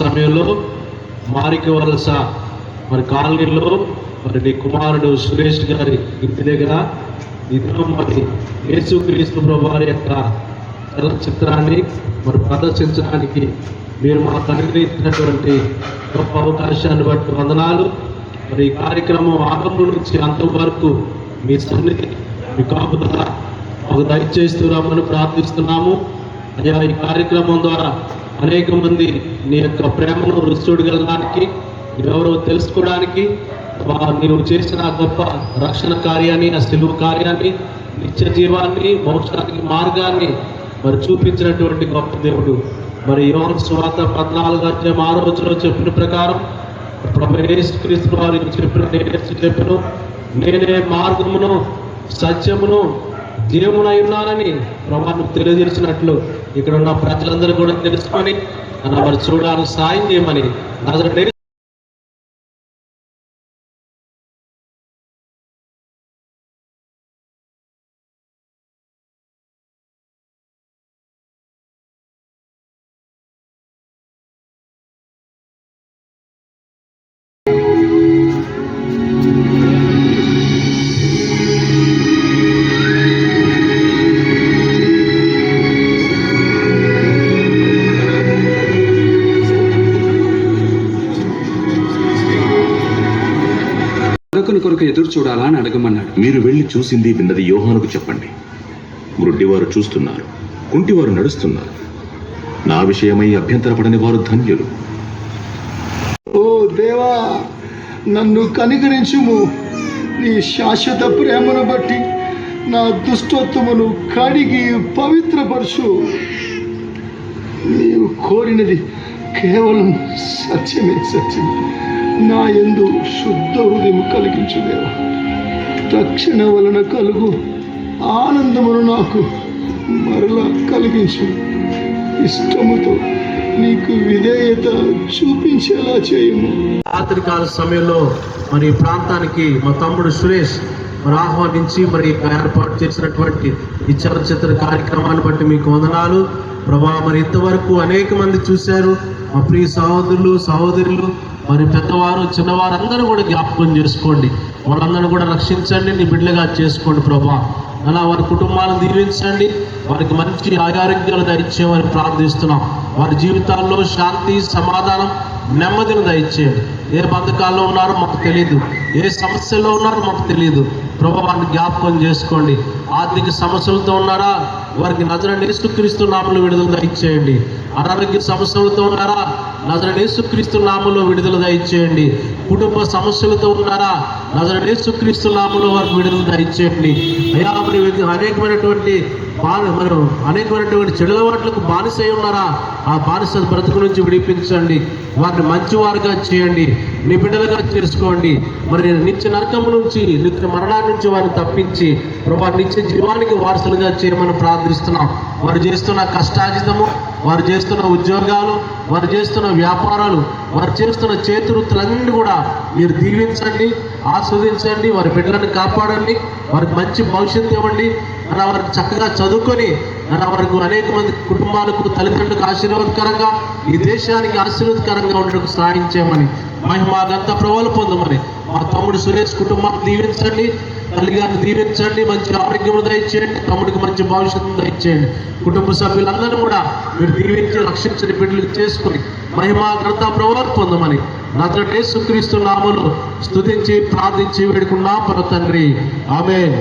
సమయంలో మారికి వలస మరి కాలనీలో మరి నీ కుమారుడు సురేష్ గారి ఇంటి దగ్గర ఇద్దరు మరి యేసుక్రీస్తు ప్రభువారి యొక్క చలనచిత్రాన్ని మరి ప్రదర్శించడానికి మీరు మాకు అనుగ్రహించినటువంటి గొప్ప అవకాశాన్ని బట్టి వందనాలు. మరి ఈ కార్యక్రమం ఆరంభం నుంచి అంతం వరకు మీ సన్నిధి మీ కాపుదల మాకు దయచేస్తున్నామని ప్రార్థిస్తున్నాము. అయ్యా, ఈ కార్యక్రమం ద్వారా అనేక మంది నీ యొక్క ప్రేమను రుచి చూడగలడానికి, ఎవరో తెలుసుకోవడానికి, నీవు చేసిన గొప్ప రక్షణ కార్యాన్ని, ఆ సిలువ కార్యాన్ని, నిత్య జీవాన్ని, మోక్షానికి మార్గాన్ని మరి చూపించినటువంటి గొప్ప దేవుడు. మరి యోహాను సువార్త 14:6 చెప్పిన ప్రకారం ప్రభువు యేసుక్రీస్తు వారు చెప్పిన నేనే మార్గమును సత్యమును జీవమునై ఉన్నానని ప్రభువును తెలియజేసినట్లు ఇక్కడ ఉన్న ప్రజలందరూ కూడా తెలుసుకొని మరి చూడడానికి సాయం చేయమని నజరేయుడైన కొరకు ఎదురు చూడాలా అని అడగమన్నాడు. మీరు వెళ్లి చూసింది విన్నది యోహానుకు చెప్పండి. గ్రుడ్డివారు చూస్తున్నారు, కుంటివారు నడుస్తున్నారు. నా విషయమై అభ్యంతరపడని వారు ధన్యులు. ఓ దేవా, నన్ను కనికరించుము. నీ శాశ్వత ప్రేమను బట్టి నా దుష్టత్వమును కడిగి పవిత్రపరచు. నీవు కోరినది కేవలం సత్యమే సత్యం. నా యందు శుద్ధ హృదయం కలిగించు దేవా. రక్షణ వలన కలుగు ఆనందమును నాకు మరలా కలిగించు. ఇష్టముతో నీకు విధేయత చూపించేలా చేయము. రాత్రికాల సమయంలో మరి ప్రాంతానికి మా తమ్ముడు సురేష్ మరి ఆహ్వానించి మరి ఏర్పాటు చేసినటువంటి ఈ చలనచిత్ర కార్యక్రమాన్ని బట్టి మీకు వందనాలు ప్రభా. మరి ఇంతవరకు అనేక మంది చూశారు. మా ప్రియ సహోదరులు సహోదరులు మరి పెద్దవారు చిన్నవారు అందరూ కూడా జ్ఞాపకం చేసుకోండి. వాళ్ళందరూ కూడా రక్షించండి, నీ బిడ్డలుగా చేసుకోండి ప్రభా. అలా వారి కుటుంబాలను దీవించండి, వారికి మంచి ఆరోగ్యాలు దయచేయమని ప్రార్థిస్తున్నాం. వారి జీవితాల్లో శాంతి సమాధానం నెమ్మదిని దయచేయండి. ఏ బంధకాల్లో ఉన్నారో మాకు తెలియదు, ఏ సమస్యల్లో ఉన్నారో మాకు తెలియదు ప్రభా. వారిని జ్ఞాపకం చేసుకోండి. ఆర్థిక సమస్యలతో ఉన్నారా, వారికి నజరేయుడైన యేసుక్రీస్తు నామములో విడుదల దయచేయండి. అనారోగ్య సమస్యలతో ఉన్నారా, నజరేయుడైన యేసుక్రీస్తు నామములో విడుదల దయచేయండి. కుటుంబ సమస్యలతో ఉన్నారా, నజరేయుడైన యేసుక్రీస్తు నామములో వారికి విడుదల దయచేయండి. అయ్యా, మరి అనేకమైనటువంటి చెడు అలవాట్లకు బానిసై ఉన్నారా, ఆ బానిస బ్రతుకు నుంచి విడిపించండి. వారిని మంచివారుగా చేయండి, నీ బిడ్డలుగా చేసుకోండి. మరి నిత్య నరకము నుంచి, నిత్య మరణాన్ని నుంచి వారిని తప్పించి ప్రభా నిత్య జీవానికి వారసులుగా చేయమని ప్రార్థిస్తున్నాం. వారు చేస్తున్న కష్టార్జితము, వారు చేస్తున్న ఉద్యోగాలు, వారు చేస్తున్న వ్యాపారాలు, వారు చేస్తున్న చేతివృత్తులన్నీ కూడా మీరు దీవించండి, ఆస్వాదించండి. వారి బిడ్డలను కాపాడండి, వారికి మంచి భవిష్యత్తు ఇవ్వండి. అలా వారికి చక్కగా చదువుకొని అలా వారికి అనేక మంది కుటుంబాలకు తల్లిదండ్రులకు ఆశీర్వాదకరంగా, ఈ దేశానికి ఆశీర్వాదకరంగా ఉండడానికి సహాయం చేయమని మహిమాగంతా ప్రభువులు పొందమని మా తమ్ముడు సురేష్ కుటుంబాన్ని దీవించండి, తల్లిగారిని దీవించండి, మంచి ఆరోగ్యం దయచేయండి, తమ్ముడికి మంచి భవిష్యత్తు దయచేయండి. కుటుంబ సభ్యులందరూ కూడా మీరు దీవించి రక్షించని బిడ్డలు చేసుకుని మహిమాగంతా ప్రభువులు పొందమని నజరేయుడైన యేసుక్రీస్తు నామములో స్తుతించి ప్రార్థించి వేడుకున్నాం పరమ తండ్రి. ఆమేన్.